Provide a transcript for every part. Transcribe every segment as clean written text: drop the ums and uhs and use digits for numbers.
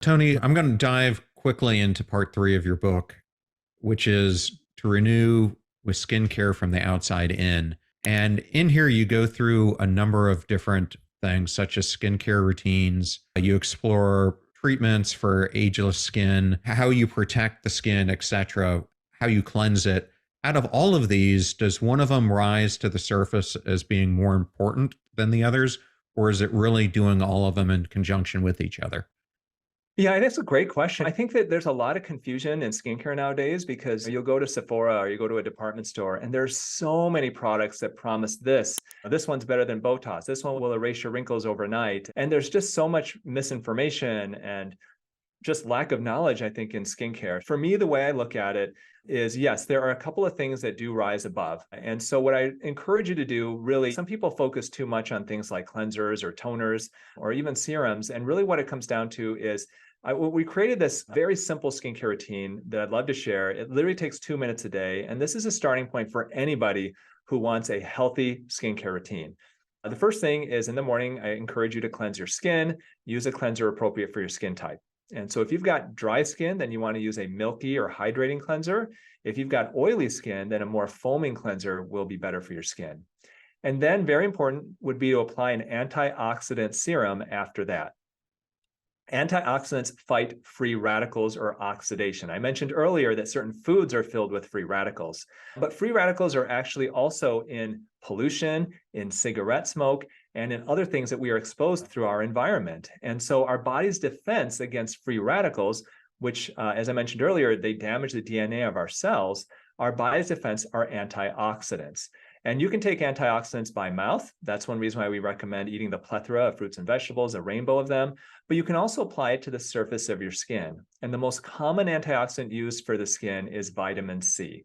Tony, I'm going to dive quickly into part three of your book, which is to renew with skincare from the outside in. And in here, you go through a number of different things, such as skincare routines. You explore treatments for ageless skin, how you protect the skin, etc., how you cleanse it. Out of all of these, does one of them rise to the surface as being more important than the others? Or is it really doing all of them in conjunction with each other? Yeah, that's a great question. I think that there's a lot of confusion in skincare nowadays because you'll go to Sephora or you go to a department store and there's so many products that promise this. This one's better than Botox. This one will erase your wrinkles overnight. And there's just so much misinformation and just lack of knowledge, I think, in skincare. For me, the way I look at it is yes, there are a couple of things that do rise above. And so, what I encourage you to do really, some people focus too much on things like cleansers or toners or even serums. And really, what it comes down to is we created this very simple skincare routine that I'd love to share. It literally takes 2 minutes a day. And this is a starting point for anybody who wants a healthy skincare routine. The first thing is in the morning, I encourage you to cleanse your skin, use a cleanser appropriate for your skin type. And so if you've got dry skin, then you want to use a milky or hydrating cleanser. If you've got oily skin, then a more foaming cleanser will be better for your skin. And then very important would be to apply an antioxidant serum after that. Antioxidants fight free radicals or oxidation. I mentioned earlier that certain foods are filled with free radicals, but free radicals are actually also in pollution, in cigarette smoke, and in other things that we are exposed through our environment. And so our body's defense against free radicals, which, as I mentioned earlier, they damage the DNA of our cells, our body's defense are antioxidants. And you can take antioxidants by mouth. That's one reason why we recommend eating the plethora of fruits and vegetables, a rainbow of them. But you can also apply it to the surface of your skin. And the most common antioxidant used for the skin is vitamin C.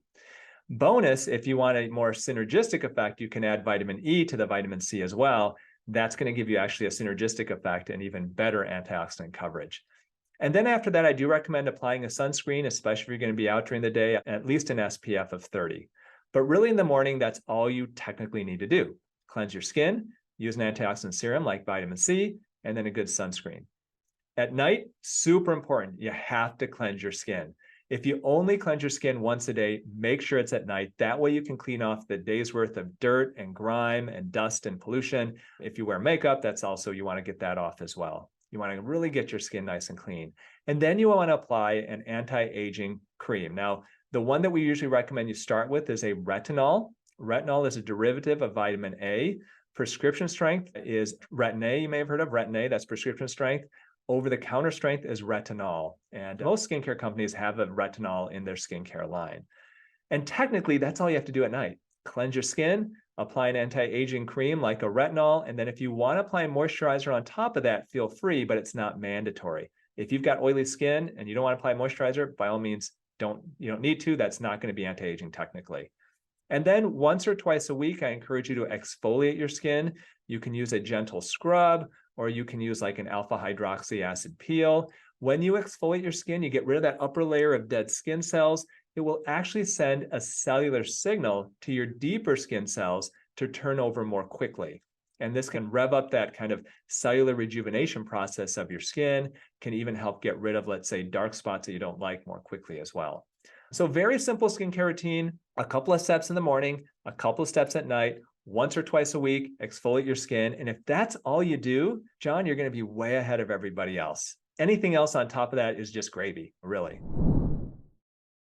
Bonus, if you want a more synergistic effect, you can add vitamin E to the vitamin C as well. That's going to give you actually a synergistic effect and even better antioxidant coverage. And then after that, I do recommend applying a sunscreen, especially if you're going to be out during the day, at least an SPF of 30. But really in the morning, that's all you technically need to do. Cleanse your skin, use an antioxidant serum like vitamin C, and then a good sunscreen. At night, super important, you have to cleanse your skin. If you only cleanse your skin once a day, make sure it's at night. That way you can clean off the day's worth of dirt and grime and dust and pollution. If you wear makeup, that's also, you want to get that off as well. You want to really get your skin nice and clean. And then you want to apply an anti-aging cream. Now, the one that we usually recommend you start with is a retinol. Retinol is a derivative of vitamin A. Prescription strength is Retin A. You may have heard of Retin A. That's prescription strength. Over-the-counter strength is retinol. And most skincare companies have a retinol in their skincare line. And technically, that's all you have to do at night. Cleanse your skin, apply an anti-aging cream like a retinol. And then if you want to apply a moisturizer on top of that, feel free, but it's not mandatory. If you've got oily skin and you don't want to apply moisturizer, by all means, you don't need to. That's not going to be anti-aging technically. And then once or twice a week, I encourage you to exfoliate your skin. You can use a gentle scrub, or you can use like an alpha hydroxy acid peel. When you exfoliate your skin, you get rid of that upper layer of dead skin cells. It will actually send a cellular signal to your deeper skin cells to turn over more quickly. And this can rev up that kind of cellular rejuvenation process of your skin, can even help get rid of, let's say, dark spots that you don't like more quickly as well. So very simple skincare routine, a couple of steps in the morning, a couple of steps at night, once or twice a week, exfoliate your skin. And if that's all you do, John, you're going to be way ahead of everybody else. Anything else on top of that is just gravy, really.